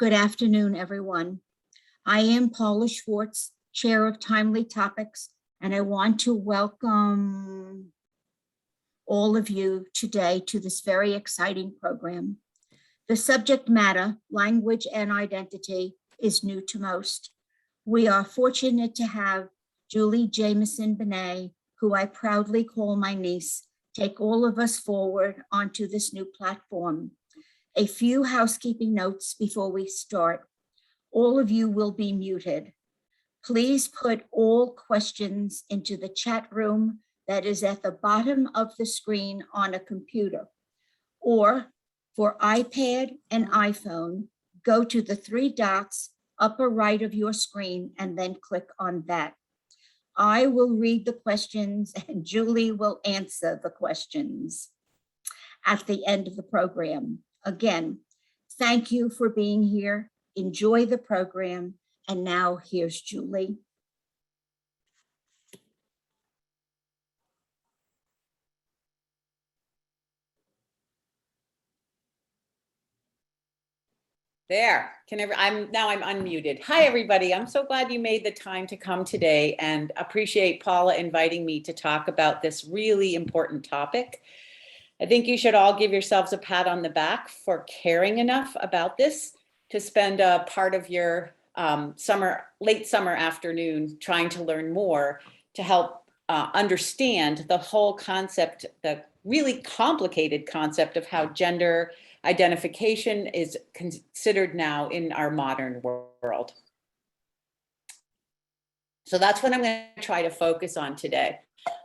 Good afternoon, everyone. I am Paula Schwartz, Chair of Timely Topics, and I want to welcome all of you today to this very exciting program. The subject matter, language and identity, is new to most. We are fortunate to have Julie Jamison Benay, who I proudly call my niece, take all of us forward onto this new platform. A few housekeeping notes before we start. All of you will be muted. Please put all questions into the chat room that is at the bottom of the screen on a computer. Or for iPad and iPhone, go to the three dots upper right of your screen and then click on that. I will read the questions and Julie will answer the questions at the end of the program. Again, thank you for being here. Enjoy the program. And now here's Julie. There, I'm unmuted. Hi, everybody. I'm so glad you made the time to come today and appreciate Paula inviting me to talk about this really important topic. I think you should all give yourselves a pat on the back for caring enough about this to spend a part of your late summer afternoon trying to learn more to help understand the whole concept, the really complicated concept of how gender identification is considered now in our modern world. So that's what I'm going to try to focus on today.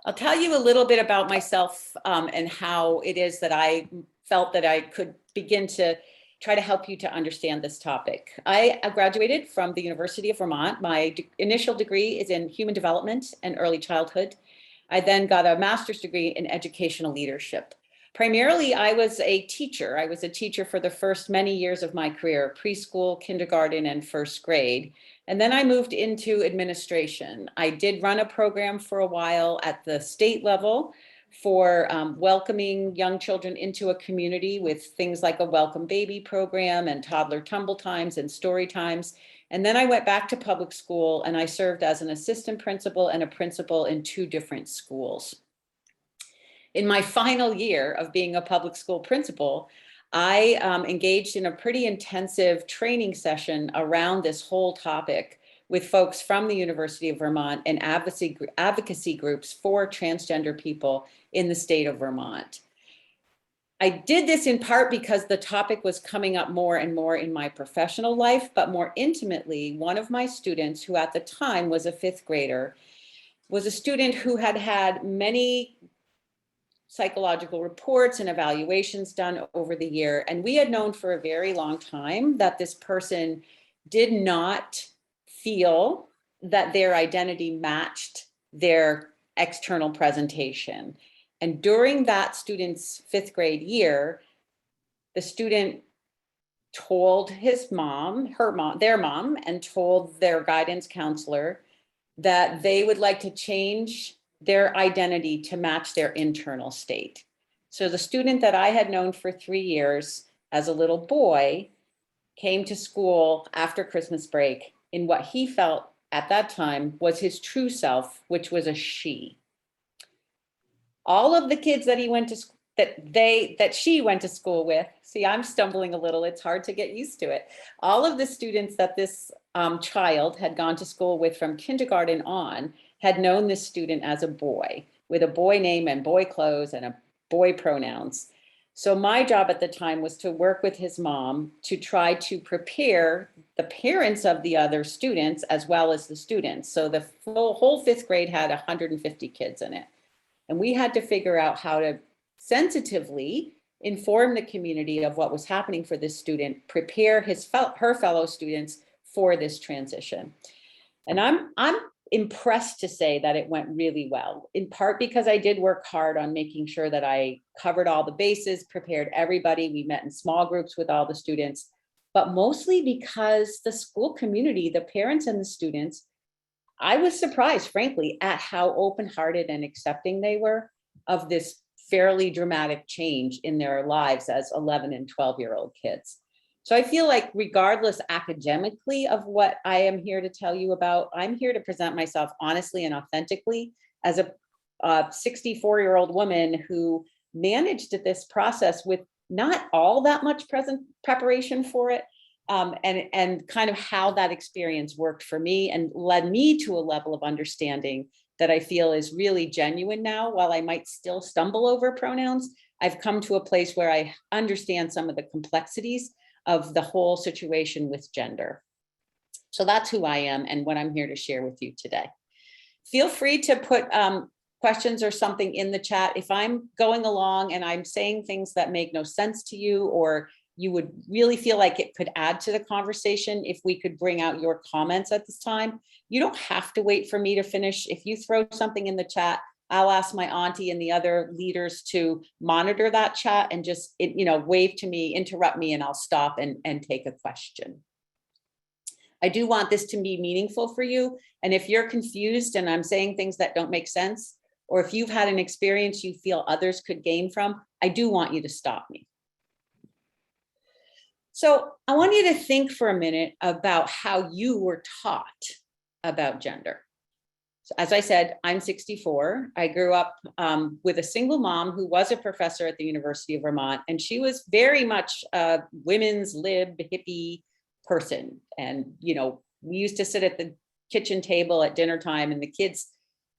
I'll tell you a little bit about myself and how it is that I felt that I could begin to try to help you to understand this topic. I graduated from the University of Vermont. My initial degree is in human development and early childhood. I then got a master's degree in educational leadership. Primarily, I was a teacher. I was a teacher for the first many years of my career, preschool, kindergarten, and first grade. And then I moved into administration. I did run a program for a while at the state level for welcoming young children into a community with things like a welcome baby program and toddler tumble times and story times. And then I went back to public school and I served as an assistant principal and a principal in 2 different schools. In my final year of being a public school principal, I engaged in a pretty intensive training session around this whole topic with folks from the University of Vermont and advocacy groups for transgender people in the state of Vermont. I did this in part because the topic was coming up more and more in my professional life, but more intimately, one of my students, who at the time was a 5th grader, was a student who had had many psychological reports and evaluations done over the year. And we had known for a very long time that this person did not feel that their identity matched their external presentation. And during that student's 5th grade year, the student told his mom, their mom, and told their guidance counselor that they would like to change their identity to match their internal state. So the student that I had known for 3 years as a little boy came to school after Christmas break in what he felt at that time was his true self, which was a she. All of the kids that he went to that she went to school with, see, I'm stumbling a little, it's hard to get used to it. All of the students that this child had gone to school with from kindergarten on had known this student as a boy, with a boy name and boy clothes and a boy pronouns. So my job at the time was to work with his mom to try to prepare the parents of the other students as well as the students. So the whole 5th grade had 150 kids in it. And we had to figure out how to sensitively inform the community of what was happening for this student, prepare her fellow students for this transition. And I'm impressed to say that it went really well, in part because I did work hard on making sure that I covered all the bases, prepared everybody. We met in small groups with all the students, but mostly because the school community, the parents and the students, I was surprised, frankly, at how open-hearted and accepting they were of this fairly dramatic change in their lives as 11 and 12-year-old kids. So I feel like regardless academically of what I am here to tell you about, I'm here to present myself honestly and authentically as a 64-year-old woman who managed this process with not all that much preparation for it, and kind of how that experience worked for me and led me to a level of understanding that I feel is really genuine now. While I might still stumble over pronouns, I've come to a place where I understand some of the complexities of the whole situation with gender. So that's who I am and what I'm here to share with you today. Feel free to put questions or something in the chat. If I'm going along and I'm saying things that make no sense to you, or you would really feel like it could add to the conversation, if we could bring out your comments at this time. You don't have to wait for me to finish. If you throw something in the chat, I'll ask my auntie and the other leaders to monitor that chat and just, wave to me, interrupt me, and I'll stop and take a question. I do want this to be meaningful for you. And if you're confused and I'm saying things that don't make sense, or if you've had an experience you feel others could gain from, I do want you to stop me. So I want you to think for a minute about how you were taught about gender. So as I said, I'm 64. I grew up with a single mom who was a professor at the University of Vermont, and she was very much a women's lib hippie person. And, we used to sit at the kitchen table at dinner time, and the kids,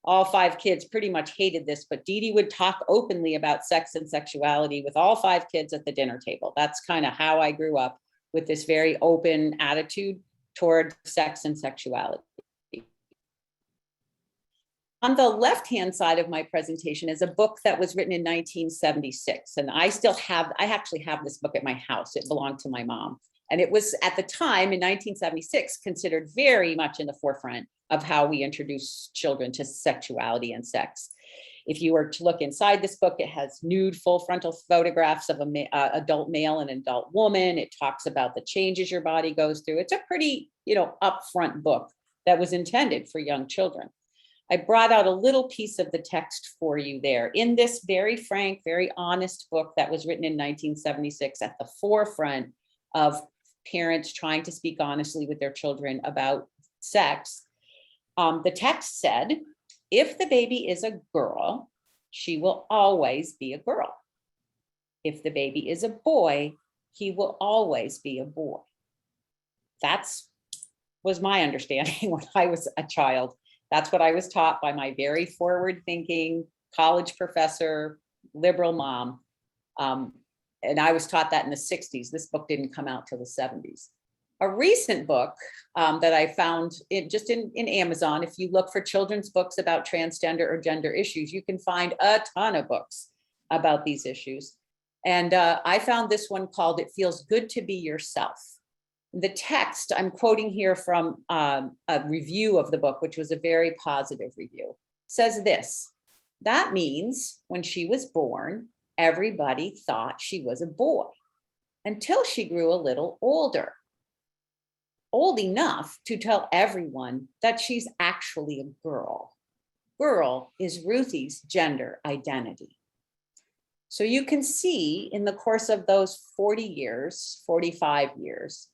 all 5 kids pretty much hated this, but Dee Dee would talk openly about sex and sexuality with all 5 kids at the dinner table. That's kind of how I grew up, with this very open attitude toward sex and sexuality. On the left-hand side of my presentation is a book that was written in 1976. And I actually have this book at my house. It belonged to my mom. And it was, at the time in 1976, considered very much in the forefront of how we introduce children to sexuality and sex. If you were to look inside this book, it has nude full frontal photographs of an adult male and an adult woman. It talks about the changes your body goes through. It's a pretty, upfront book that was intended for young children. I brought out a little piece of the text for you there. In this very frank, very honest book that was written in 1976, at the forefront of parents trying to speak honestly with their children about sex, the text said, if the baby is a girl, she will always be a girl. If the baby is a boy, he will always be a boy. That's was my understanding when I was a child. That's what I was taught by my very forward-thinking college professor, liberal mom. And I was taught that in the 60s. This book didn't come out till the 70s. A recent book that I found in Amazon, if you look for children's books about transgender or gender issues, you can find a ton of books about these issues. And I found this one called "It Feels Good to Be Yourself." The text I'm quoting here from a review of the book, which was a very positive review, says this: that means when she was born, everybody thought she was a boy until she grew a little older, old enough to tell everyone that she's actually a girl. Girl is Ruthie's gender identity. So you can see in the course of those 40 years, 45 years,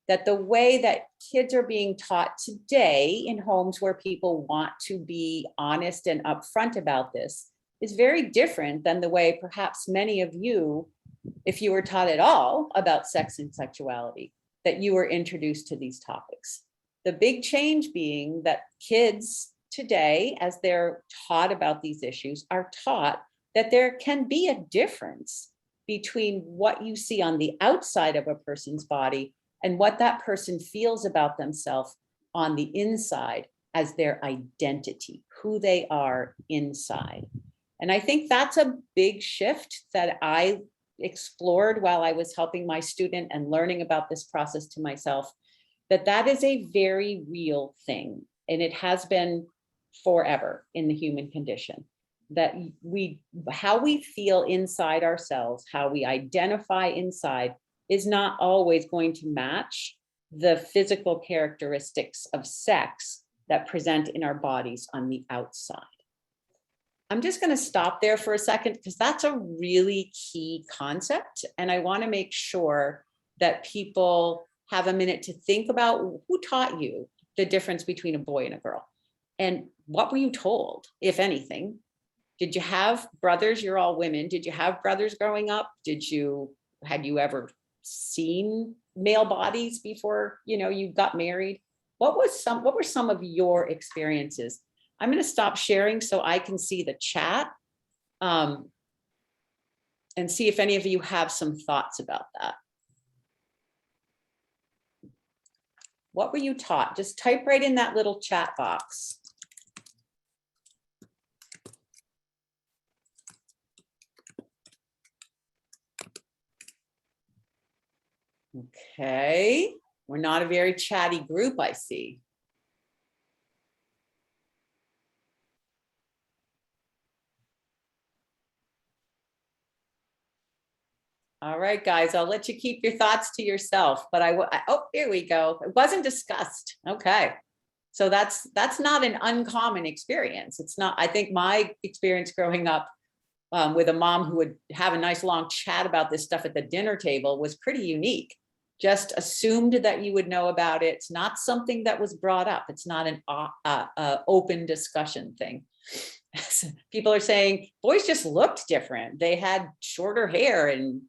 that the way that kids are being taught today in homes where people want to be honest and upfront about this is very different than the way perhaps many of you, if you were taught at all about sex and sexuality, that you were introduced to these topics. The big change being that kids today, as they're taught about these issues, are taught that there can be a difference between what you see on the outside of a person's body and what that person feels about themselves on the inside as their identity, who they are inside. And I think that's a big shift that I explored while I was helping my student and learning about this process to myself, that is a very real thing. And it has been forever in the human condition, that how we feel inside ourselves, how we identify inside, is not always going to match the physical characteristics of sex that present in our bodies on the outside. I'm just going to stop there for a second because that's a really key concept. And I want to make sure that people have a minute to think about who taught you the difference between a boy and a girl. And what were you told, if anything? Did you have brothers? You're all women. Did you have brothers growing up? Had you ever seen male bodies before, you got married? What were some of your experiences? I'm going to stop sharing so I can see the chat, and see if any of you have some thoughts about that. What were you taught? Just type right in that little chat box. Okay, we're not a very chatty group, I see. All right, guys, I'll let you keep your thoughts to yourself, but oh, here we go. It wasn't discussed. Okay. So that's not an uncommon experience. It's not, I think my experience growing up with a mom who would have a nice long chat about this stuff at the dinner table was pretty unique. Just assumed that you would know about it. It's not something that was brought up. It's not an open discussion thing. People are saying boys just looked different. They had shorter hair, and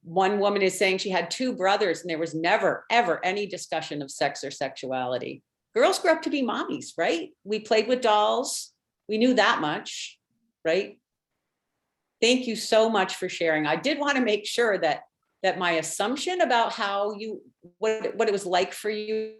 one woman is saying she had 2 brothers and there was never, ever any discussion of sex or sexuality. Girls grew up to be mommies, right? We played with dolls. We knew that much, right? Thank you so much for sharing. I did want to make sure that my assumption about what it was like for you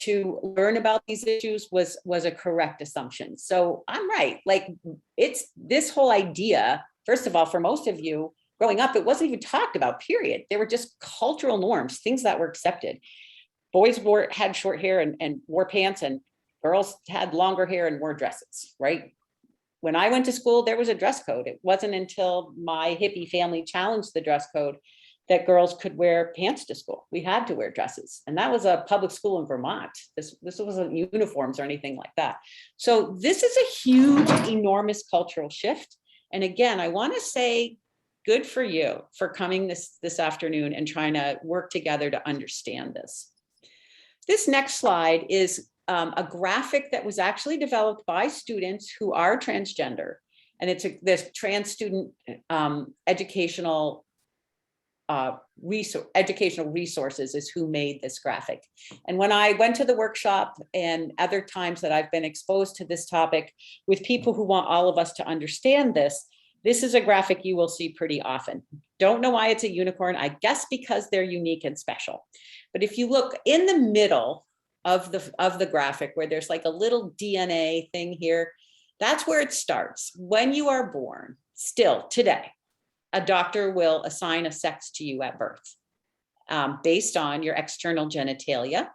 to learn about these issues was a correct assumption. So I'm right. Like, it's this whole idea, first of all, for most of you growing up, it wasn't even talked about, period. They were just cultural norms, things that were accepted. Boys had short hair and wore pants, and girls had longer hair and wore dresses, right? When I went to school, there was a dress code. It wasn't until my hippie family challenged the dress code that girls could wear pants to school. We had to wear dresses. And that was a public school in Vermont. This wasn't uniforms or anything like that. So this is a huge, enormous cultural shift. And again, I want to say good for you for coming this afternoon and trying to work together to understand this. This next slide is a graphic that was actually developed by students who are transgender. And it's this trans student educational resources is who made this graphic. And when I went to the workshop and other times that I've been exposed to this topic with people who want all of us to understand this is a graphic you will see pretty often. Don't know why it's a unicorn. I guess because they're unique and special. But if you look in the middle of the graphic where there's like a little DNA thing here, that's where it starts. When you are born, still today, a doctor will assign a sex to you at birth based on your external genitalia,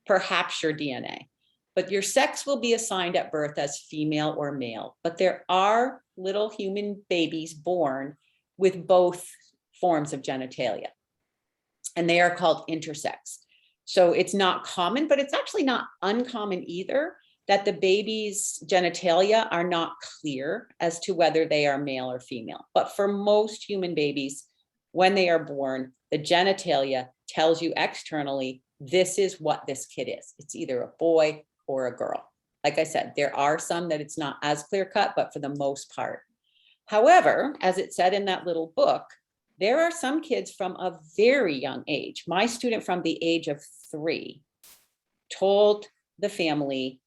perhaps your DNA. But your sex will be assigned at birth as female or male. But there are little human babies born with both forms of genitalia, and they are called intersex. So it's not common, but it's actually not uncommon either that the baby's genitalia are not clear as to whether they are male or female. But for most human babies, when they are born, the genitalia tells you externally, this is what this kid is. It's either a boy or a girl. Like I said, there are some that it's not as clear cut, but for the most part. However, as it said in that little book, there are some kids from a very young age. My student from the age of 3 told the family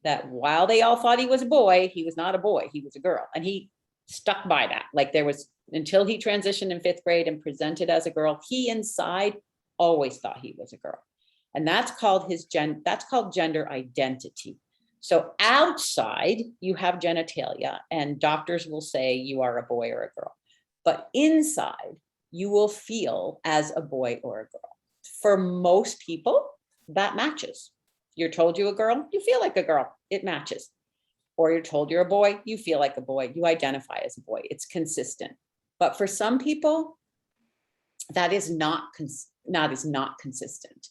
that while they all thought he was a boy, he was not a boy, he was a girl. And he stuck by that. Like until he transitioned in 5th grade and presented as a girl, he inside always thought he was a girl. And that's called gender identity. So outside you have genitalia and doctors will say you are a boy or a girl. But inside, you will feel as a boy or a girl. For most people, that matches. You're told you're a girl, you feel like a girl, it matches. Or you're told you're a boy, you feel like a boy, you identify as a boy, it's consistent. But for some people, that is not consistent.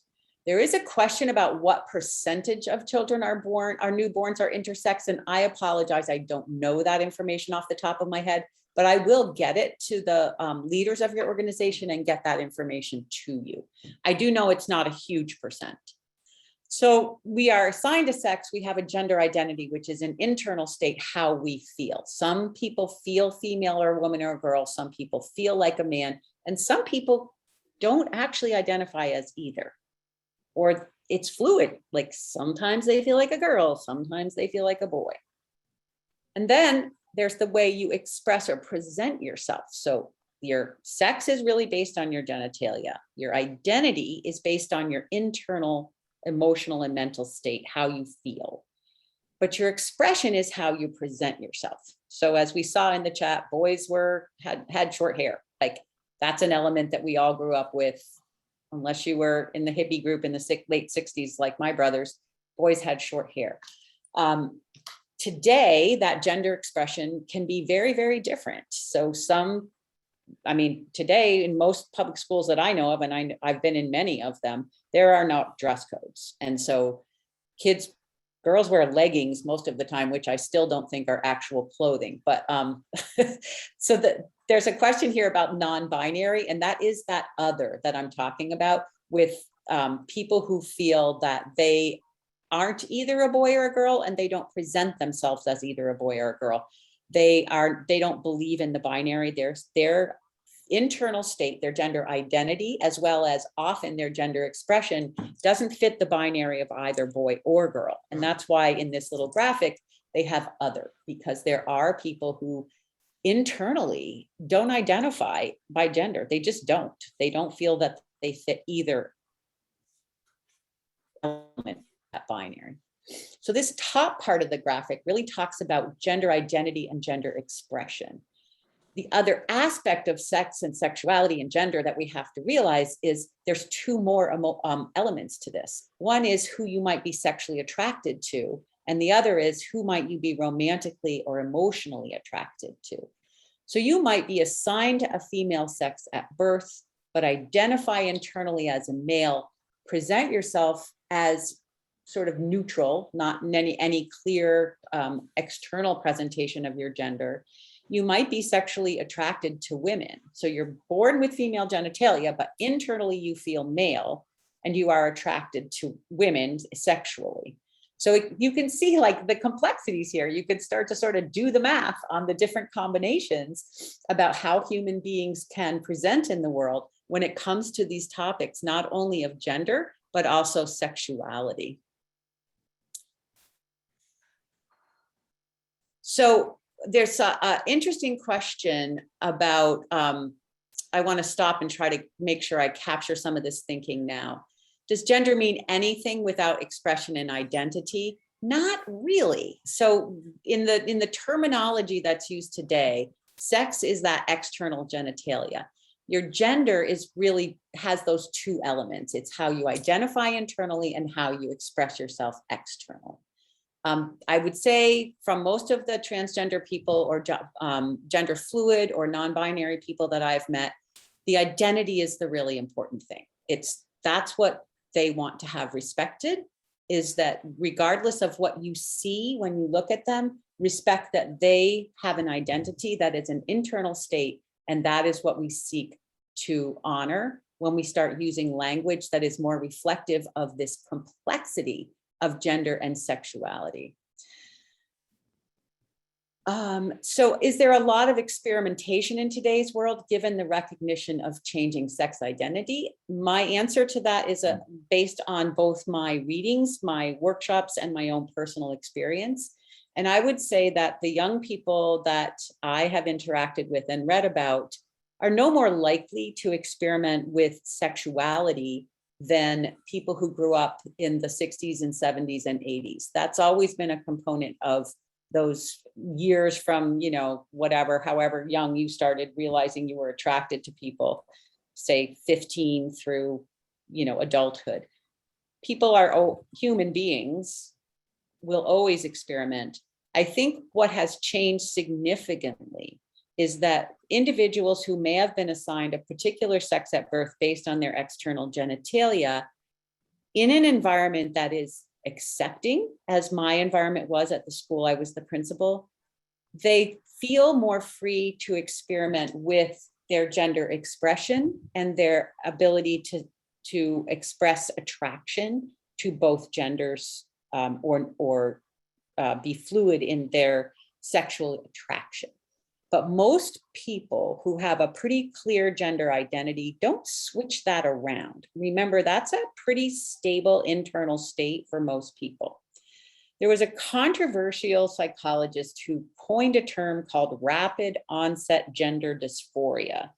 There is a question about what percentage of children are newborns are intersex, and I apologize, I don't know that information off the top of my head. but I will get it to the leaders of your organization and get that information to you. I do know it's not a huge percent. So we are assigned a sex, we have a gender identity, which is an internal state, how we feel. Some people feel female or a woman or a girl, some people feel like a man, and some people don't actually identify as either. Or it's fluid, like sometimes they feel like a girl, sometimes they feel like a boy. And then there's the way you express or present yourself. So your sex is really based on your genitalia. Your identity is based on your internal emotional and mental state, how you feel. But your expression is how you present yourself. So as we saw in the chat, boys had short hair. Like that's an element that we all grew up with. Unless you were in the hippie group in the late 60s, like my brothers, boys had short hair. Today, that gender expression can be very, very different. So today in most public schools that I know of, and I've been in many of them, there are not dress codes. And so girls wear leggings most of the time, which I still don't think are actual clothing. But so there's a question here about non-binary, and that is that other that I'm talking about with people who feel that they aren't either a boy or a girl, and they don't present themselves as either a boy or a girl. They don't believe in the binary. Their internal state, their gender identity, as well as often their gender expression doesn't fit the binary of either boy or girl. And that's why in this little graphic, they have other, because there are people who internally don't identify by gender. They just don't. They don't feel that they fit either element, that binary. So this top part of the graphic really talks about gender identity and gender expression. The other aspect of sex and sexuality and gender that we have to realize is there's two more elements to this. One is who you might be sexually attracted to, and the other is who might you be romantically or emotionally attracted to. So you might be assigned a female sex at birth, but identify internally as a male, present yourself as sort of neutral, not in any clear external presentation of your gender. You might be sexually attracted to women. So you're born with female genitalia, but internally you feel male and you are attracted to women sexually. So you can see like the complexities here. You could start to sort of do the math on the different combinations about how human beings can present in the world when it comes to these topics, not only of gender, but also sexuality. So there's an interesting question about, I want to stop and try to make sure I capture some of this thinking now. Does gender mean anything without expression and identity? Not really. So in the terminology that's used today, sex is that external genitalia. Your gender has those two elements. It's how you identify internally and how you express yourself externally. I would say from most of the transgender people or gender fluid or non-binary people that I've met, the identity is the really important thing. That's what they want to have respected, is that regardless of what you see when you look at them, respect that they have an identity that is an internal state, and that is what we seek to honor when we start using language that is more reflective of this complexity of gender and sexuality. So is there a lot of experimentation in today's world, given the recognition of changing sex identity? My answer to that is based on both my readings, my workshops, and my own personal experience. And I would say that the young people that I have interacted with and read about are no more likely to experiment with sexuality than people who grew up in the 60s and 70s and 80s. That's always been a component of those years from, however young you started realizing you were attracted to people, say 15 through, adulthood. People are human beings, will always experiment. I think what has changed significantly is that individuals who may have been assigned a particular sex at birth based on their external genitalia, in an environment that is accepting, as my environment was at the school I was the principal, they feel more free to experiment with their gender expression and their ability to express attraction to both genders, or be fluid in their sexual attraction. But most people who have a pretty clear gender identity don't switch that around. Remember, that's a pretty stable internal state for most people. There was a controversial psychologist who coined a term called rapid onset gender dysphoria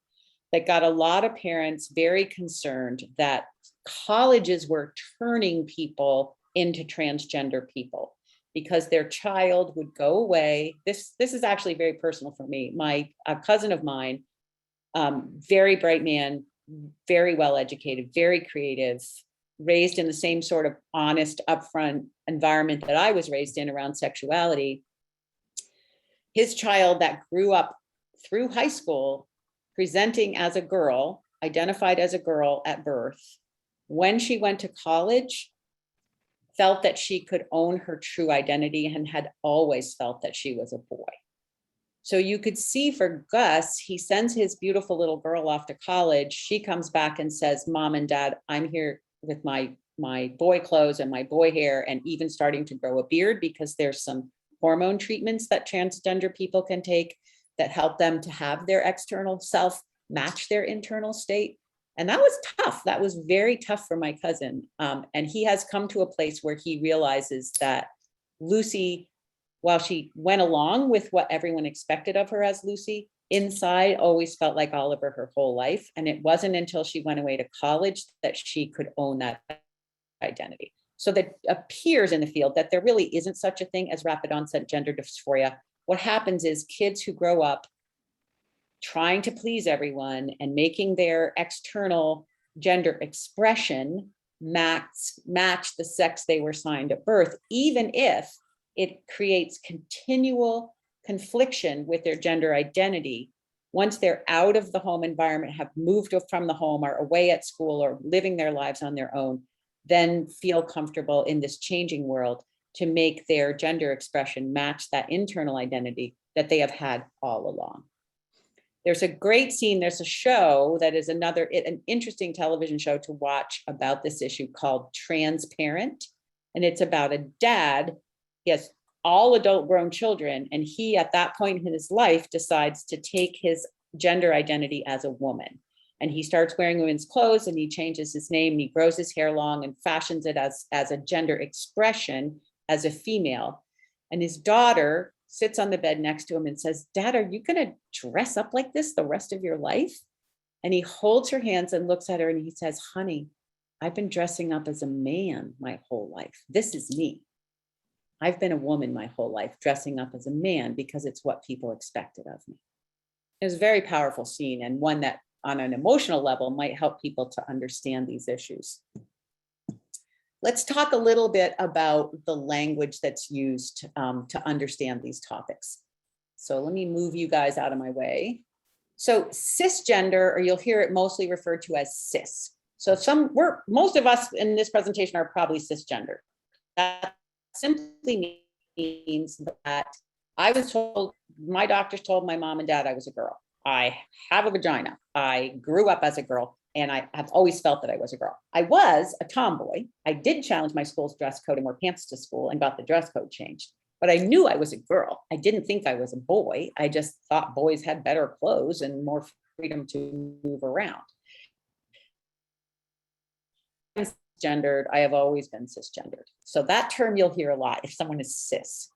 that got a lot of parents very concerned that colleges were turning people into transgender people because their child would go away. This is actually very personal for me. A cousin of mine, very bright man, very well educated, very creative, raised in the same sort of honest, upfront environment that I was raised in around sexuality. His child that grew up through high school presenting as a girl, identified as a girl at birth, when she went to college, felt that she could own her true identity and had always felt that she was a boy. So you could see for Gus, he sends his beautiful little girl off to college. She comes back and says, Mom and Dad, I'm here with my boy clothes and my boy hair, and even starting to grow a beard because there's some hormone treatments that transgender people can take that help them to have their external self match their internal state. And that was tough. That was very tough for my cousin. And he has come to a place where he realizes that Lucy, while she went along with what everyone expected of her as Lucy, inside always felt like Oliver her whole life. And it wasn't until she went away to college that she could own that identity. So that appears in the field that there really isn't such a thing as rapid onset gender dysphoria. What happens is kids who grow up trying to please everyone and making their external gender expression match the sex they were assigned at birth, even if it creates continual confliction with their gender identity. Once they're out of the home environment, have moved from the home, are away at school, or living their lives on their own, then feel comfortable in this changing world to make their gender expression match that internal identity that they have had all along. There's a great scene, there's a show that is an interesting television show to watch about this issue called Transparent. And it's about a dad, he has all adult grown children, and he at that point in his life decides to take his gender identity as a woman. And he starts wearing women's clothes, and he changes his name, and he grows his hair long and fashions it as a gender expression as a female. And his daughter sits on the bed next to him and says, Dad, are you going to dress up like this the rest of your life? And he holds her hands and looks at her and he says, honey, I've been dressing up as a man my whole life. This is me. I've been a woman my whole life, dressing up as a man because it's what people expected of me. It was a very powerful scene, and one that on an emotional level might help people to understand these issues. Let's talk a little bit about the language that's used to understand these topics. So let me move you guys out of my way. So cisgender, or you'll hear it mostly referred to as cis. So most of us in this presentation are probably cisgender. That simply means that I was told, my doctors told my mom and dad I was a girl. I have a vagina. I grew up as a girl, and I have always felt that I was a girl. I was a tomboy. I did challenge my school's dress code and wear pants to school and got the dress code changed. But I knew I was a girl. I didn't think I was a boy. I just thought boys had better clothes and more freedom to move around. Cisgendered, I have always been cisgendered. So that term you'll hear a lot if someone is cis.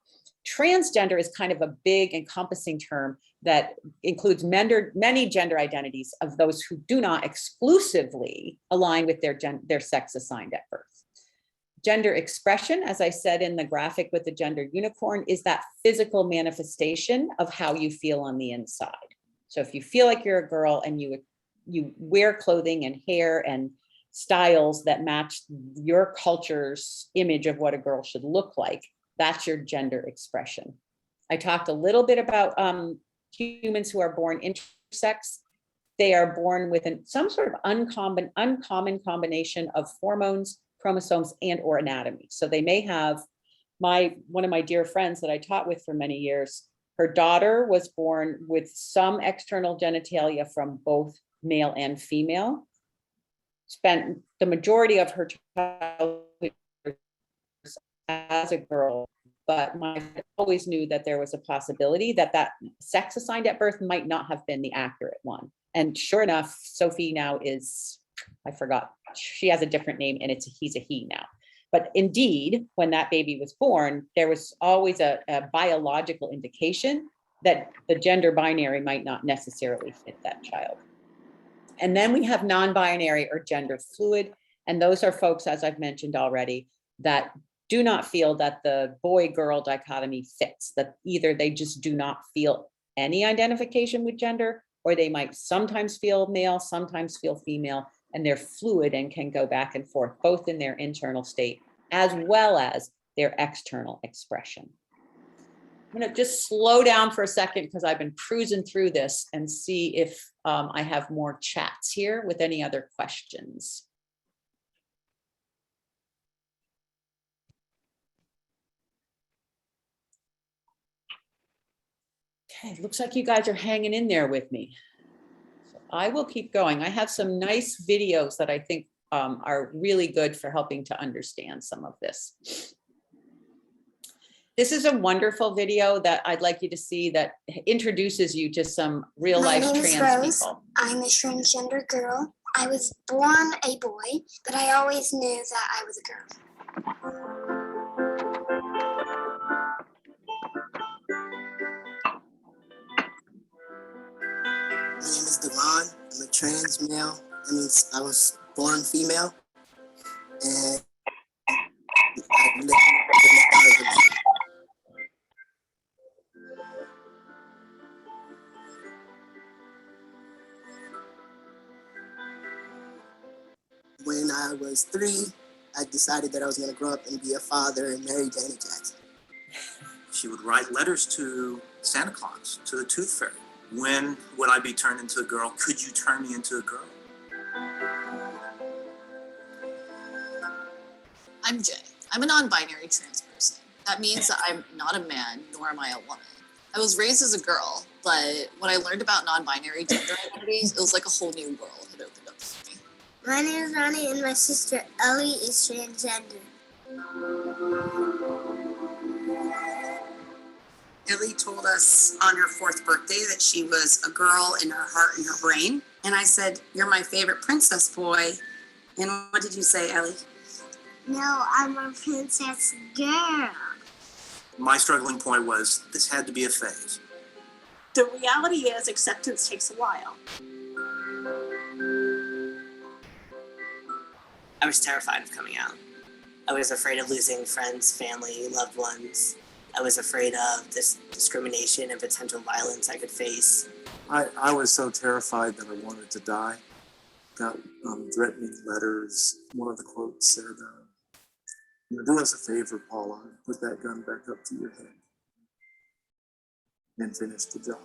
Transgender is kind of a big encompassing term that includes many gender identities of those who do not exclusively align with their sex assigned at birth. Gender expression, as I said in the graphic with the gender unicorn, is that physical manifestation of how you feel on the inside. So if you feel like you're a girl and you wear clothing and hair and styles that match your culture's image of what a girl should look like, that's your gender expression. I talked a little bit about humans who are born intersex. They are born with some sort of uncommon combination of hormones, chromosomes, and or anatomy. So they may have, one of my dear friends that I taught with for many years, Her daughter was born with some external genitalia from both male and female. Spent the majority of her childhood as a girl, but my dad always knew that there was a possibility that that sex assigned at birth might not have been the accurate one. And sure enough, Sophie now is, I forgot, she has a different name, and he's a he now. But indeed, when that baby was born, there was always a biological indication that the gender binary might not necessarily fit that child. And then we have non-binary or gender fluid. And those are folks, as I've mentioned already, that do not feel that the boy-girl dichotomy fits, that either they just do not feel any identification with gender, or they might sometimes feel male, sometimes feel female, and they're fluid and can go back and forth, both in their internal state as well as their external expression. I'm going to just slow down for a second because I've been cruising through this and see if I have more chats here with any other questions. Okay, looks like you guys are hanging in there with me. So I will keep going. I have some nice videos that I think are really good for helping to understand some of this. This is a wonderful video that I'd like you to see that introduces you to some real life trans people. I'm a transgender girl. I was born a boy, but I always knew that I was a girl. My name is Devon. I'm a trans male. That means I was born female. And I live out of the man. When I was 3, I decided that I was going to grow up and be a father and marry Janet Jackson. She would write letters to Santa Claus, to the Tooth Fairy. When would I be turned into a girl? Could you turn me into a girl? I'm Jay. I'm a non-binary trans person. That means that I'm not a man, nor am I a woman. I was raised as a girl, but when I learned about non-binary gender identities, it was like a whole new world had opened up for me. My name is Ronnie and my sister Ellie is transgender. Ellie told us on her 4th birthday that she was a girl in her heart and her brain. And I said, "You're my favorite princess boy." And what did you say, Ellie? No, I'm a princess girl. My struggling point was this had to be a phase. The reality is acceptance takes a while. I was terrified of coming out. I was afraid of losing friends, family, loved ones. I was afraid of this discrimination and potential violence I could face. I was so terrified that I wanted to die. Got threatening letters. One of the quotes said, "Do us a favor, Paula, put that gun back up to your head and finish the job."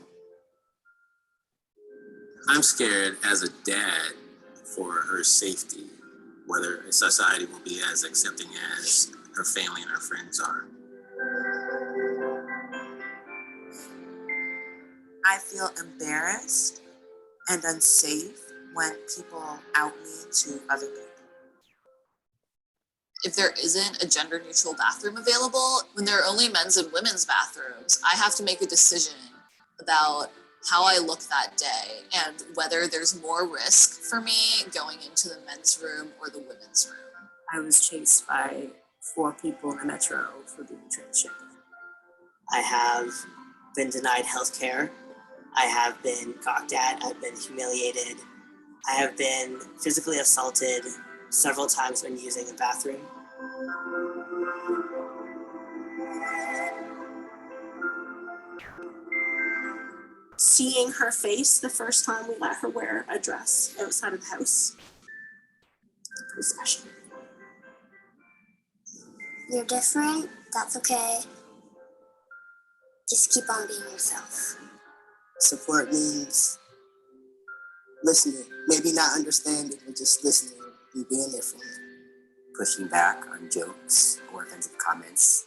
I'm scared as a dad for her safety, whether society will be as accepting as her family and her friends are. I feel embarrassed and unsafe when people out me to other people. If there isn't a gender neutral bathroom available, when there are only men's and women's bathrooms, I have to make a decision about how I look that day and whether there's more risk for me going into the men's room or the women's room. I was chased by 4 people in the metro for being transgender. I have been denied health care. I have been gawked at. I've been humiliated. I have been physically assaulted several times when using the bathroom. Seeing her face the first time we let her wear a dress outside of the house. It was special. You're different, that's okay. Just keep on being yourself. Support means listening, maybe not understanding, but just listening and being there for me. Pushing back on jokes or offensive comments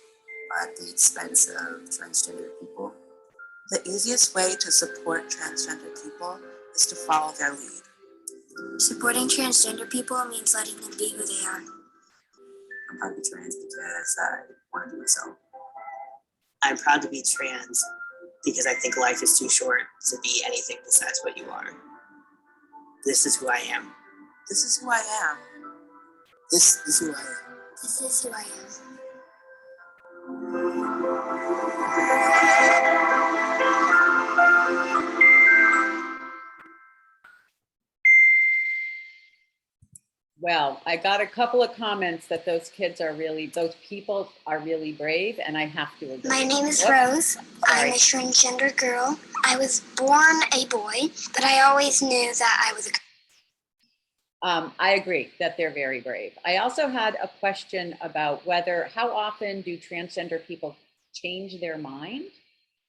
at the expense of transgender people. The easiest way to support transgender people is to follow their lead. Supporting transgender people means letting them be who they are. I'm proud to be trans because I want to be myself. I'm proud to be trans because I think life is too short to be anything besides what you are. This is who I am. This is who I am. This is who I am. This is who I am. Well, I got a couple of comments that those people are really brave, and I have to agree. My name is Whoops. Rose. I'm Sorry. a transgender girl. I was born a boy, but I always knew that I was a girl. I agree that they're very brave. I also had a question about how often do transgender people change their mind?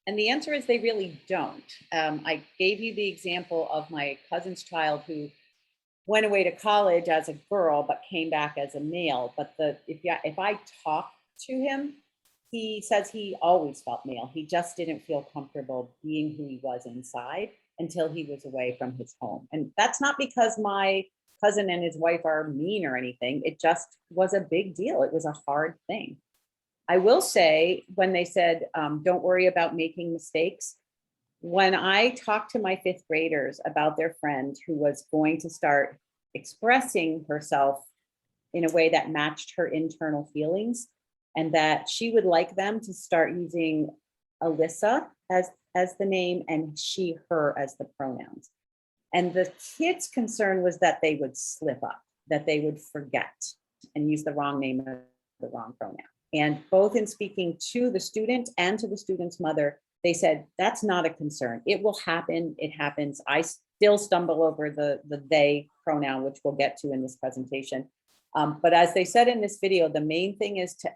And the answer is they really don't. I gave you the example of my cousin's child who went away to college as a girl, but came back as a male. But if I talk to him, he says he always felt male. He just didn't feel comfortable being who he was inside until he was away from his home. And that's not because my cousin and his wife are mean or anything. It just was a big deal. It was a hard thing. I will say, when they said, don't worry about making mistakes, when I talked to my 5th graders about their friend who was going to start expressing herself in a way that matched her internal feelings, and that she would like them to start using Alyssa as the name and she, her as the pronouns. And the kids' concern was that they would slip up, that they would forget and use the wrong name or the wrong pronoun. And both in speaking to the student and to the student's mother, they said, that's not a concern. It will happen. It happens. I still stumble over the they pronoun, which we'll get to in this presentation. But as they said in this video, the main thing is to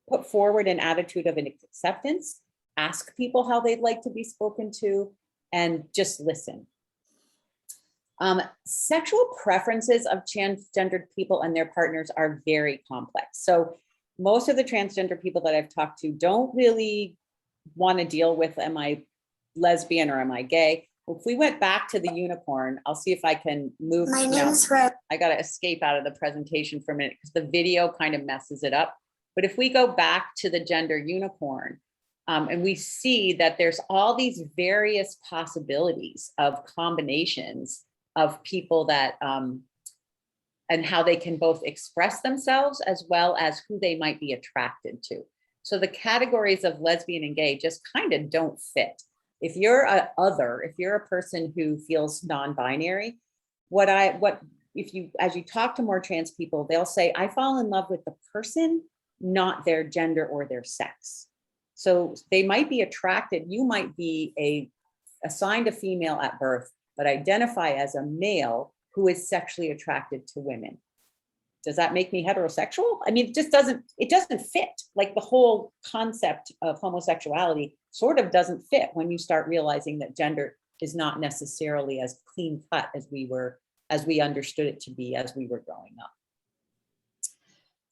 put forward an attitude of an acceptance, ask people how they'd like to be spoken to, and just listen. Sexual preferences of transgendered people and their partners are very complex. So most of the transgender people that I've talked to don't really want to deal with, am I lesbian or am I gay? If we went back to the unicorn, I'll see if I can move. My name is Rose. I got to escape out of the presentation for a minute because the video kind of messes it up. But if we go back to the gender unicorn, and we see that there's all these various possibilities of combinations of people that, and how they can both express themselves as well as who they might be attracted to. So the categories of lesbian and gay just kind of don't fit. If you're if you're a person who feels non-binary, as you talk to more trans people, they'll say, I fall in love with the person, not their gender or their sex. So they might be attracted, you might be assigned a female at birth, but identify as a male who is sexually attracted to women. Does that make me heterosexual? I mean, it doesn't fit. Like the whole concept of homosexuality sort of doesn't fit when you start realizing that gender is not necessarily as clean cut as we understood it to be as we were growing up.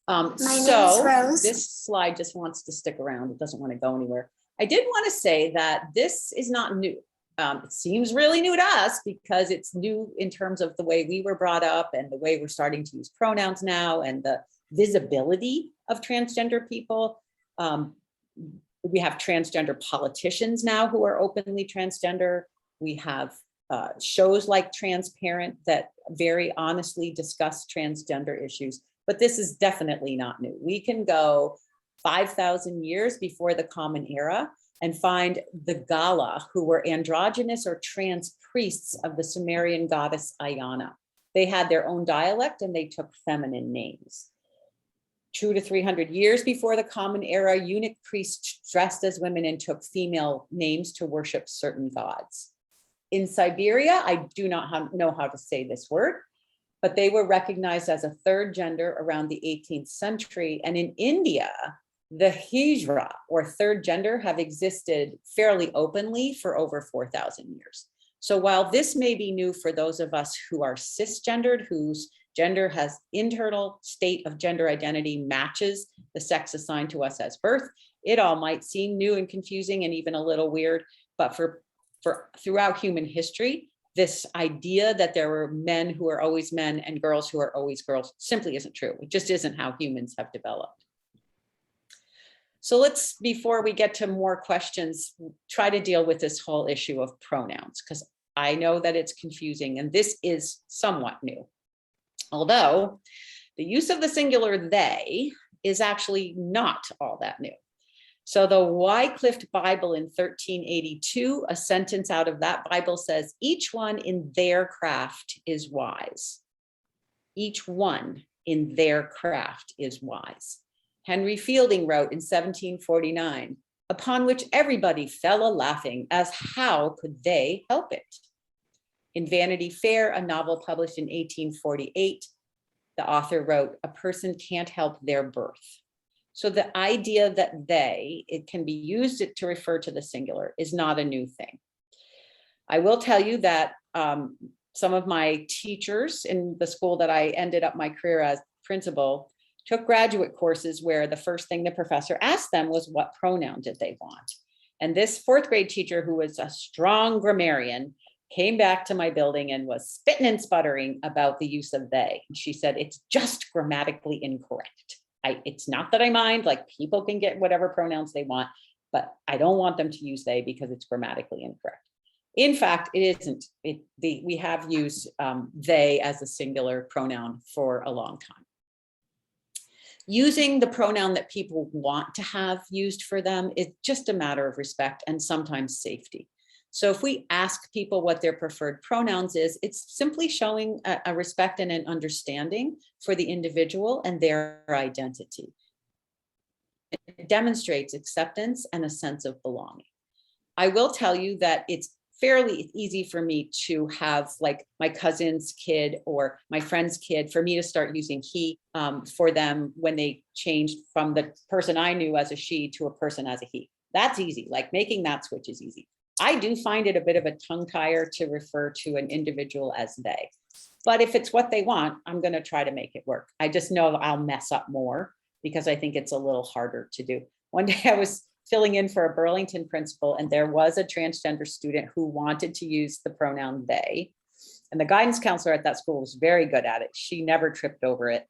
My name is Rose. This slide just wants to stick around. It doesn't want to go anywhere. I did want to say that this is not new. It seems really new to us because it's new in terms of the way we were brought up and the way we're starting to use pronouns now and the visibility of transgender people. We have transgender politicians now who are openly transgender. We have shows like Transparent that very honestly discuss transgender issues, but this is definitely not new. We can go 5,000 years before the Common Era and find the Gala, who were androgynous or trans priests of the Sumerian goddess Ayana. They had their own dialect and they took feminine names. 200 to 300 years before the Common Era, eunuch priests dressed as women and took female names to worship certain gods. In Siberia, I do not know how to say this word, but they were recognized as a third gender around the 18th century. And in India, the hijra or third gender have existed fairly openly for over 4,000 years. So while this may be new for those of us who are cisgendered, whose gender has internal state of gender identity matches the sex assigned to us as birth, it all might seem new and confusing and even a little weird. But for throughout human history, this idea that there were men who are always men and girls who are always girls simply isn't true. It just isn't how humans have developed. So let's, before we get to more questions, try to deal with this whole issue of pronouns, because I know that it's confusing and this is somewhat new. Although the use of the singular they is actually not all that new. So the Wycliffe Bible in 1382, a sentence out of that Bible says, each one in their craft is wise. Each one in their craft is wise. Henry Fielding wrote in 1749, upon which everybody fell a-laughing, as how could they help it? In Vanity Fair, a novel published in 1848, the author wrote, a person can't help their birth. So the idea that it can be used to refer to the singular is not a new thing. I will tell you that some of my teachers in the school that I ended up my career as principal took graduate courses where the first thing the professor asked them was what pronoun did they want? And this fourth grade teacher, who was a strong grammarian, came back to my building and was spitting and sputtering about the use of they. And she said, it's just grammatically incorrect. It's not that I mind, like people can get whatever pronouns they want, but I don't want them to use they because it's grammatically incorrect. In fact, it isn't. We have used they as a singular pronoun for a long time. Using the pronoun that people want to have used for them is just a matter of respect and sometimes safety. So if we ask people what their preferred pronouns is, it's simply showing a respect and an understanding for the individual and their identity. It demonstrates acceptance and a sense of belonging. I will tell you that it's fairly easy for me to have, like, my cousin's kid or my friend's kid, for me to start using he for them when they changed from the person I knew as a she to a person as a he. That's easy. Like, making that switch is easy. I do find it a bit of a tongue tire to refer to an individual as they, but if it's what they want, I'm going to try to make it work. I just know I'll mess up more because I think it's a little harder to do. One day I was filling in for a Burlington principal and there was a transgender student who wanted to use the pronoun they, and the guidance counselor at that school was very good at it. She never tripped over it.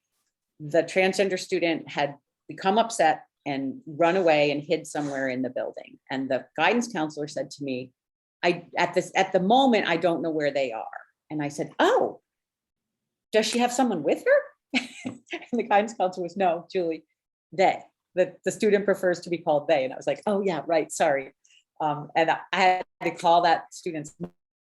The transgender student had become upset and run away and hid somewhere in the building. And the guidance counselor said to me, at the moment, I don't know where they are. And I said, oh, does she have someone with her? And the guidance counselor was, no, Julie, they. The student prefers to be called they. And I was like, oh yeah, right, sorry. And I had to call that student's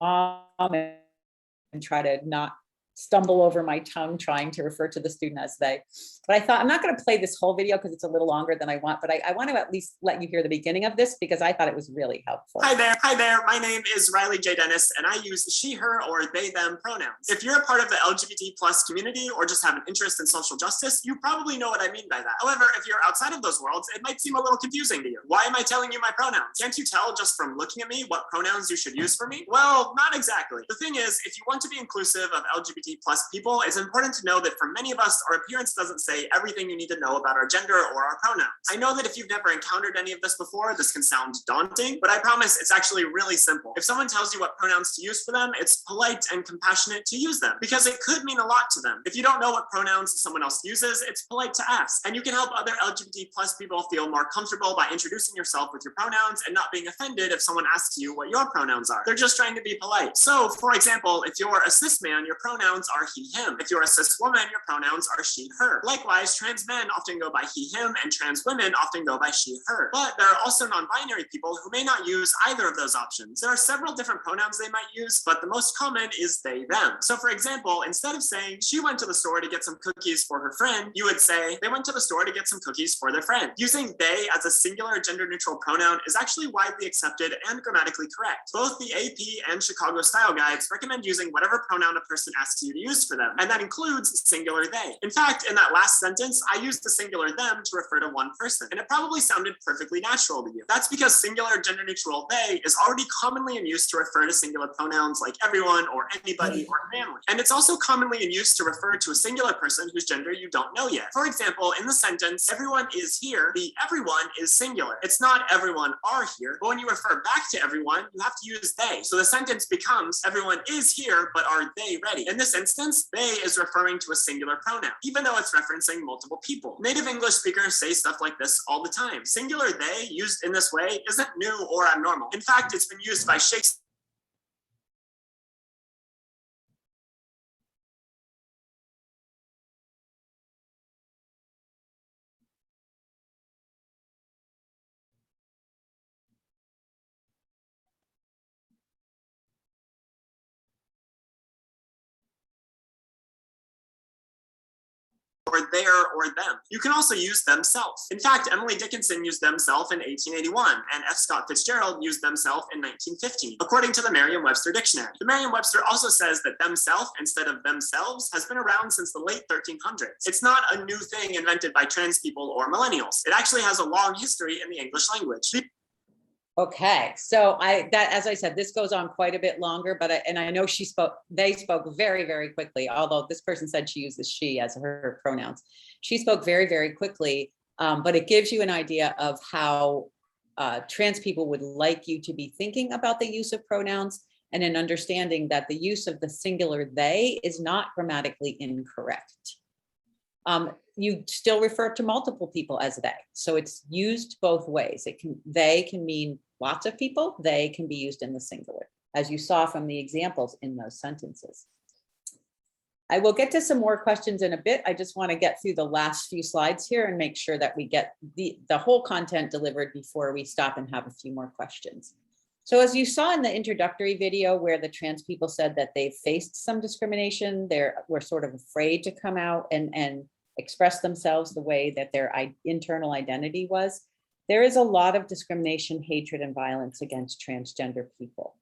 mom and try to not stumble over my tongue trying to refer to the student as they. But I thought, I'm not going to play this whole video because it's a little longer than I want, but I want to at least let you hear the beginning of this because I thought it was really helpful. Hi there. My name is Riley J. Dennis, and I use she, her, or they, them pronouns. If you're a part of the LGBT plus community or just have an interest in social justice, you probably know what I mean by that. However, if you're outside of those worlds, it might seem a little confusing to you. Why am I telling you my pronouns? Can't you tell just from looking at me what pronouns you should use for me? Well, not exactly. The thing is, if you want to be inclusive of LGBT plus people, it's important to know that for many of us, our appearance doesn't say everything you need to know about our gender or our pronouns. I know that if you've never encountered any of this before, this can sound daunting, but I promise it's actually really simple. If someone tells you what pronouns to use for them, it's polite and compassionate to use them because it could mean a lot to them. If you don't know what pronouns someone else uses, it's polite to ask. And you can help other LGBT plus people feel more comfortable by introducing yourself with your pronouns and not being offended if someone asks you what your pronouns are. They're just trying to be polite. So, for example, if you're a cis man, your pronouns are he, him. If you're a cis woman, your pronouns are she, her. Likewise, trans men often go by he, him, and trans women often go by she, her. But there are also non-binary people who may not use either of those options. There are several different pronouns they might use, but the most common is they, them. So for example, instead of saying she went to the store to get some cookies for her friend, you would say they went to the store to get some cookies for their friend. Using they as a singular gender-neutral pronoun is actually widely accepted and grammatically correct. Both the AP and Chicago style guides recommend using whatever pronoun a person asks you you to use for them, and that includes singular they. In fact, in that last sentence, I used the singular them to refer to one person, and it probably sounded perfectly natural to you. That's because singular gender neutral they is already commonly in use to refer to singular pronouns like everyone or anybody or family. And it's also commonly in use to refer to a singular person whose gender you don't know yet. For example, in the sentence, everyone is here, the everyone is singular. It's not everyone are here, but when you refer back to everyone, you have to use they. So the sentence becomes everyone is here, but are they ready? In this instance, they is referring to a singular pronoun, even though it's referencing multiple people. Native English speakers say stuff like this all the time. Singular they used in this way isn't new or abnormal. In fact, it's been used by Shakespeare. Or their or them. You can also use themselves. In fact, Emily Dickinson used themselves in 1881, and F. Scott Fitzgerald used themselves in 1915, according to the Merriam-Webster Dictionary. The Merriam-Webster also says that themself instead of themselves has been around since the late 1300s. It's not a new thing invented by trans people or millennials. It actually has a long history in the English language. Okay, so as I said, this goes on quite a bit longer, but I know they spoke very, very quickly, although this person said she uses she as her pronouns. She spoke very, very quickly, but it gives you an idea of how trans people would like you to be thinking about the use of pronouns, and an understanding that the use of the singular they is not grammatically incorrect. You still refer to multiple people as they. So it's used both ways. They can mean lots of people. They can be used in the singular, as you saw from the examples in those sentences. I will get to some more questions in a bit. I just want to get through the last few slides here and make sure that we get the whole content delivered before we stop and have a few more questions. So as you saw in the introductory video where the trans people said that they faced some discrimination, they were sort of afraid to come out and express themselves the way that their internal identity was. There is a lot of discrimination, hatred, and violence against transgender people.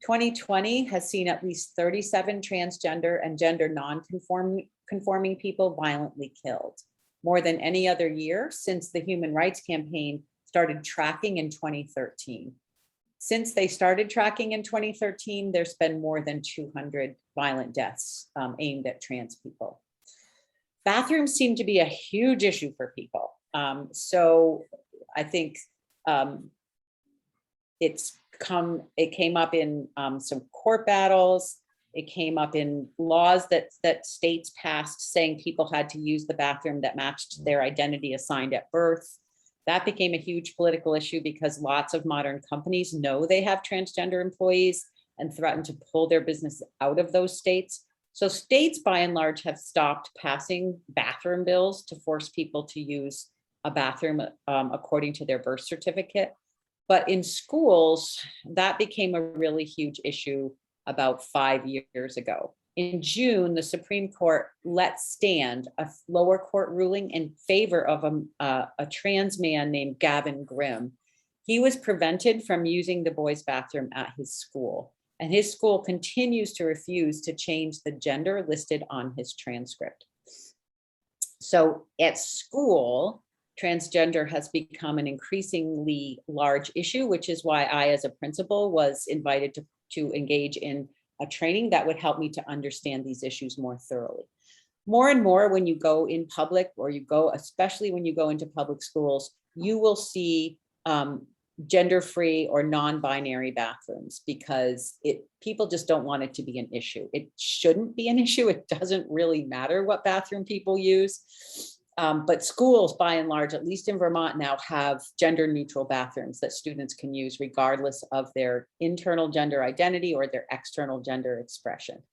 2020 has seen at least 37 transgender and gender non-conforming people violently killed, more than any other year since the Human Rights Campaign started tracking in 2013. Since they started tracking in 2013, there's been more than 200 violent deaths aimed at trans people. Bathrooms seem to be a huge issue for people. So I think it came up in some court battles. It came up in laws that states passed saying people had to use the bathroom that matched their identity assigned at birth. That became a huge political issue because lots of modern companies know they have transgender employees and threaten to pull their business out of those states. So states, by and large, have stopped passing bathroom bills to force people to use a bathroom according to their birth certificate. But in schools, that became a really huge issue about 5 years ago. In June, the Supreme Court let stand a lower court ruling in favor of a trans man named Gavin Grimm. He was prevented from using the boys' bathroom at his school, and his school continues to refuse to change the gender listed on his transcript. So at school, transgender has become an increasingly large issue, which is why I, as a principal, was invited to engage in a training that would help me to understand these issues more thoroughly. More and more when you go in public, or especially when you go into public schools, you will see gender-free or non-binary bathrooms because people just don't want it to be an issue. It shouldn't be an issue. It doesn't really matter what bathroom people use. But schools, by and large, at least in Vermont now, have gender neutral bathrooms that students can use regardless of their internal gender identity or their external gender expression.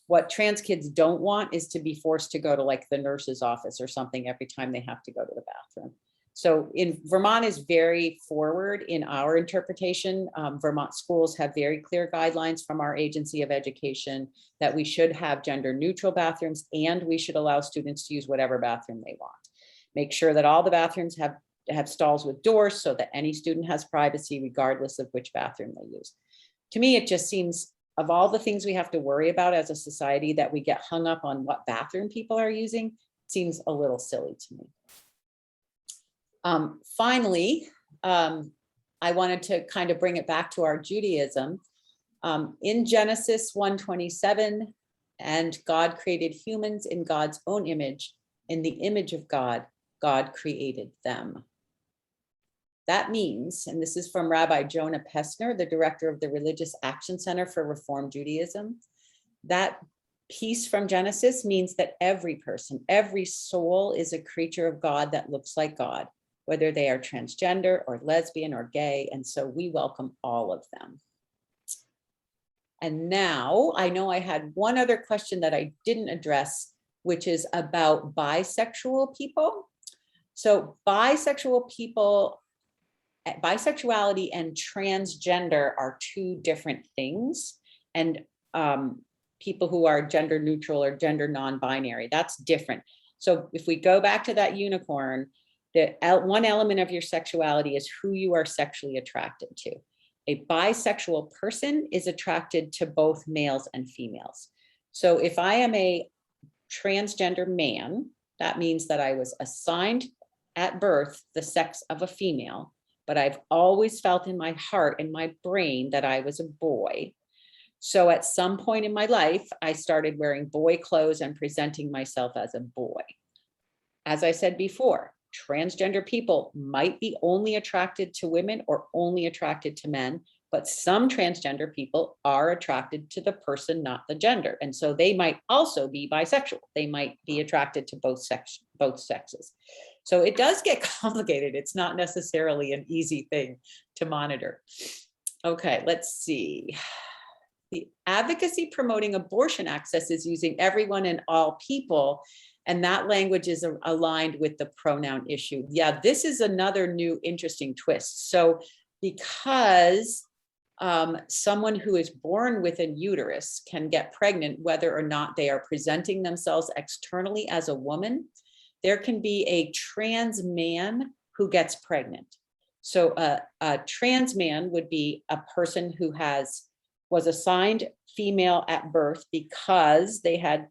What trans kids don't want is to be forced to go to like the nurse's office or something every time they have to go to the bathroom. So Vermont is very forward in our interpretation. Vermont schools have very clear guidelines from our Agency of Education that we should have gender neutral bathrooms, and we should allow students to use whatever bathroom they want. Make sure that all the bathrooms have stalls with doors so that any student has privacy regardless of which bathroom they use. To me, it just seems of all the things we have to worry about as a society, that we get hung up on what bathroom people are using seems a little silly to me. Finally, I wanted to kind of bring it back to our Judaism. In Genesis 1:27, and God created humans in God's own image. In the image of God, God created them. That means, and this is from Rabbi Jonah Pessner, the director of the Religious Action Center for Reform Judaism, that piece from Genesis means that every person, every soul is a creature of God that looks like God, whether they are transgender or lesbian or gay, and so we welcome all of them. And now I know I had one other question that I didn't address, which is about bisexual people. So bisexual people, bisexuality and transgender are two different things. And people who are gender neutral or gender non-binary, that's different. So if we go back to that unicorn, the one element of your sexuality is who you are sexually attracted to. A bisexual person is attracted to both males and females. So if I am a transgender man, that means that I was assigned at birth the sex of a female, but I've always felt in my heart and my brain that I was a boy. So at some point in my life, I started wearing boy clothes and presenting myself as a boy. As I said before, transgender people might be only attracted to women or only attracted to men, but some transgender people are attracted to the person, not the gender. And so they might also be bisexual. They might be attracted to both sexes. So it does get complicated. It's not necessarily an easy thing to monitor. Okay, let's see. The advocacy promoting abortion access is using everyone and all people, and that language is aligned with the pronoun issue. Yeah, this is another new interesting twist. So because someone who is born with a uterus can get pregnant, whether or not they are presenting themselves externally as a woman, there can be a trans man who gets pregnant. So a trans man would be a person who was assigned female at birth because they had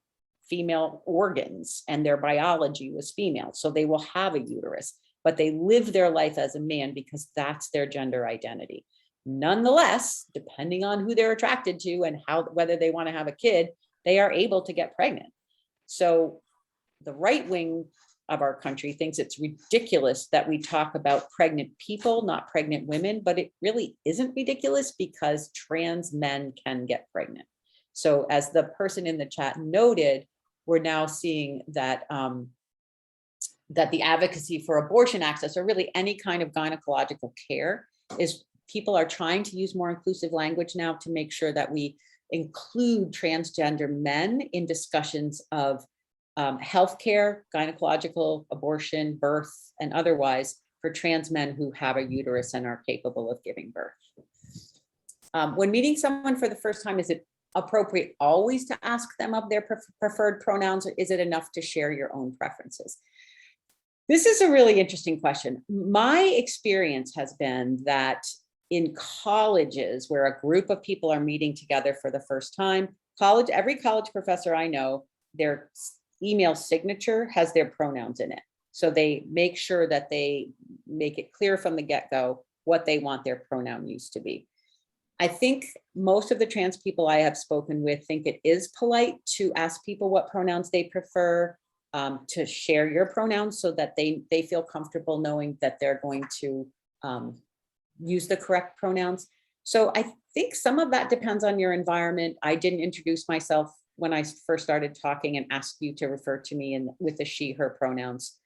female organs and their biology was female. So they will have a uterus, but they live their life as a man because that's their gender identity. Nonetheless, depending on who they're attracted to and whether they want to have a kid, they are able to get pregnant. So the right wing of our country thinks it's ridiculous that we talk about pregnant people, not pregnant women, but it really isn't ridiculous because trans men can get pregnant. So as the person in the chat noted, we're now seeing that that the advocacy for abortion access, or really any kind of gynecological care, is people are trying to use more inclusive language now to make sure that we include transgender men in discussions of healthcare, gynecological, abortion, birth, and otherwise for trans men who have a uterus and are capable of giving birth. When meeting someone for the first time, is it appropriate always to ask them of their preferred pronouns, or is it enough to share your own preferences? This is a really interesting question. My experience has been that in colleges where a group of people are meeting together for the first time, every college professor I know, their email signature has their pronouns in it. So they make sure that they make it clear from the get-go what they want their pronoun use to be. I think most of the trans people I have spoken with think it is polite to ask people what pronouns they prefer, to share your pronouns so that they feel comfortable knowing that they're going to use the correct pronouns. So I think some of that depends on your environment. I didn't introduce myself when I first started talking and asked you to refer to me with the she, her pronouns.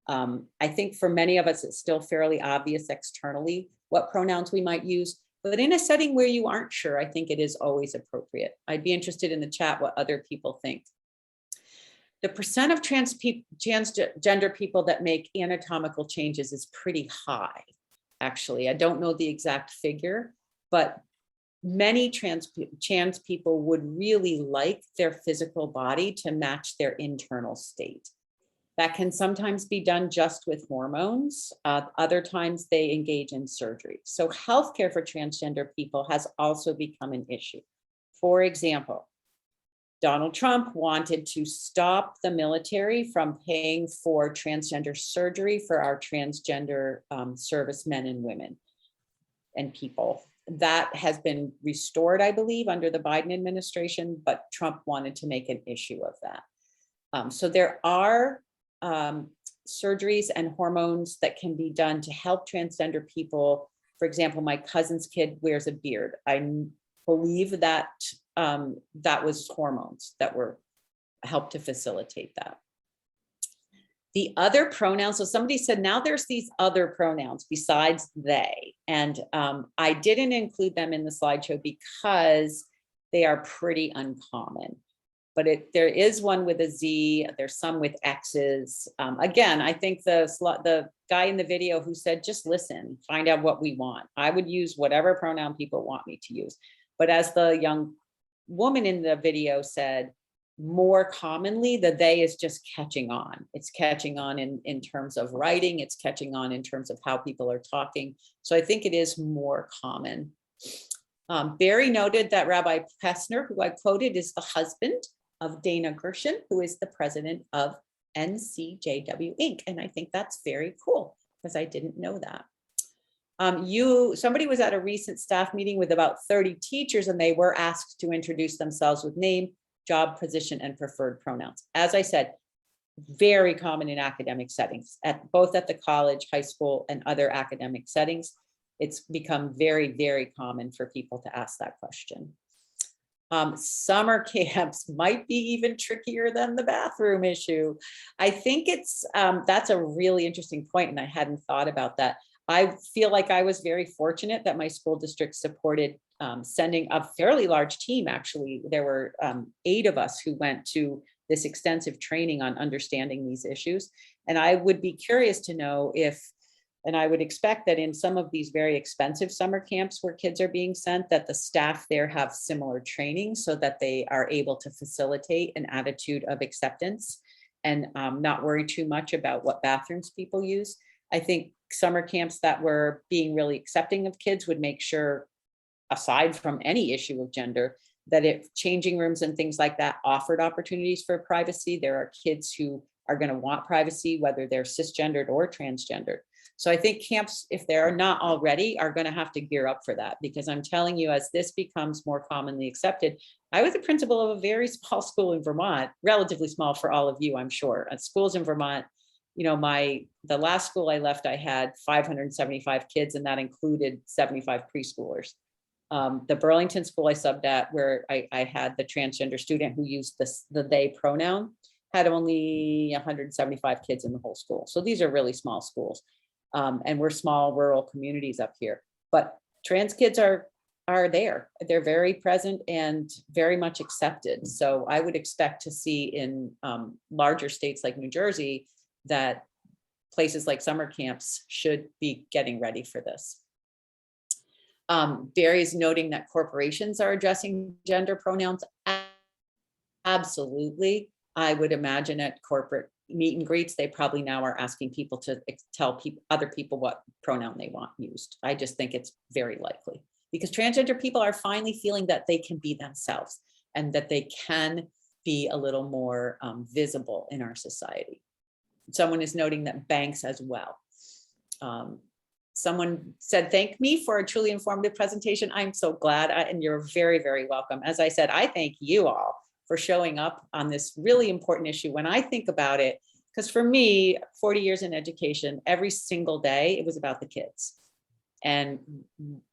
I think for many of us, it's still fairly obvious externally what pronouns we might use. But in a setting where you aren't sure, I think it is always appropriate. I'd be interested in the chat what other people think. The percent of transgender people that make anatomical changes is pretty high, actually. I don't know the exact figure, but many trans people would really like their physical body to match their internal state. That can sometimes be done just with hormones. Other times they engage in surgery. So healthcare for transgender people has also become an issue. For example, Donald Trump wanted to stop the military from paying for transgender surgery for our transgender servicemen and women and people. That has been restored, I believe, under the Biden administration, but Trump wanted to make an issue of that. So there are surgeries and hormones that can be done to help transgender people. For example, my cousin's kid wears a beard. I believe that that was hormones that were helped to facilitate that. The other pronouns, so somebody said, now there's these other pronouns besides they, and I didn't include them in the slideshow because they are pretty uncommon. But there is one with a Z, there's some with X's. Again, I think the guy in the video who said, just listen, find out what we want. I would use whatever pronoun people want me to use. But as the young woman in the video said, more commonly, the they is just catching on. It's catching on in terms of writing. It's catching on in terms of how people are talking. So I think it is more common. Barry noted that Rabbi Pessner, who I quoted, is the husband of Dana Gershon, who is the president of NCJW Inc. And I think that's very cool because I didn't know that. Somebody was at a recent staff meeting with about 30 teachers and they were asked to introduce themselves with name, job, position, and preferred pronouns. As I said, very common in academic settings, both at the college, high school, and other academic settings. It's become very, very common for people to ask that question. Summer camps might be even trickier than the bathroom issue. I think that's a really interesting point, and I hadn't thought about that. I feel like I was very fortunate that my school district supported sending a fairly large team. Actually, there were 8 of us who went to this extensive training on understanding these issues. And I would be curious to know and I would expect that in some of these very expensive summer camps where kids are being sent, that the staff there have similar training so that they are able to facilitate an attitude of acceptance and not worry too much about what bathrooms people use. I think summer camps that were being really accepting of kids would make sure, aside from any issue of gender, that if changing rooms and things like that offered opportunities for privacy, there are kids who are going to want privacy, whether they're cisgendered or transgendered. So I think camps, if they're not already, are going to have to gear up for that, because I'm telling you, as this becomes more commonly accepted, I was the principal of a very small school in Vermont, relatively small for all of you, I'm sure. At schools in Vermont, you know, the last school I left, I had 575 kids, and that included 75 preschoolers. The Burlington school I subbed at, where I had the transgender student who used the they pronoun, had only 175 kids in the whole school. So these are really small schools. And we're small rural communities up here. But trans kids are there. They're very present and very much accepted. So I would expect to see in larger states like New Jersey that places like summer camps should be getting ready for this. Barry's noting that corporations are addressing gender pronouns. Absolutely. I would imagine at corporate meet and greets, they probably now are asking people to tell other people what pronoun they want used. I just think it's very likely, because transgender people are finally feeling that they can be themselves and that they can be a little more visible in our society. Someone is noting that banks as well. Someone said, thank me for a truly informative presentation. I'm so glad, and you're very, very welcome. As I said, I thank you all for showing up on this really important issue. When I think about it, because for me, 40 years in education, every single day, it was about the kids. And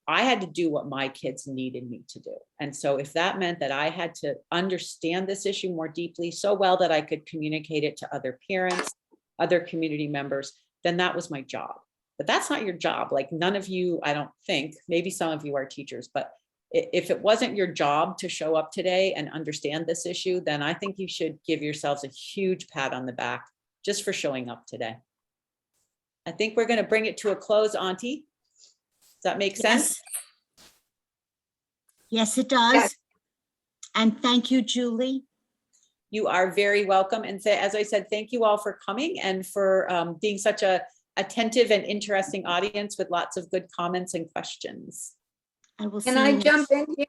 I had to do what my kids needed me to do. And so if that meant that I had to understand this issue more deeply, so well that I could communicate it to other parents, other community members, then that was my job. But that's not your job. Like, none of you, I don't think, maybe some of you are teachers, but if it wasn't your job to show up today and understand this issue, then I think you should give yourselves a huge pat on the back just for showing up today. I think we're going to bring it to a close, Auntie. Does that make sense? Yes, it does. Yes. And thank you, Julie. You are very welcome. And as I said, thank you all for coming and for being such a attentive and interesting audience with lots of good comments and questions. I will. Can I jump in here?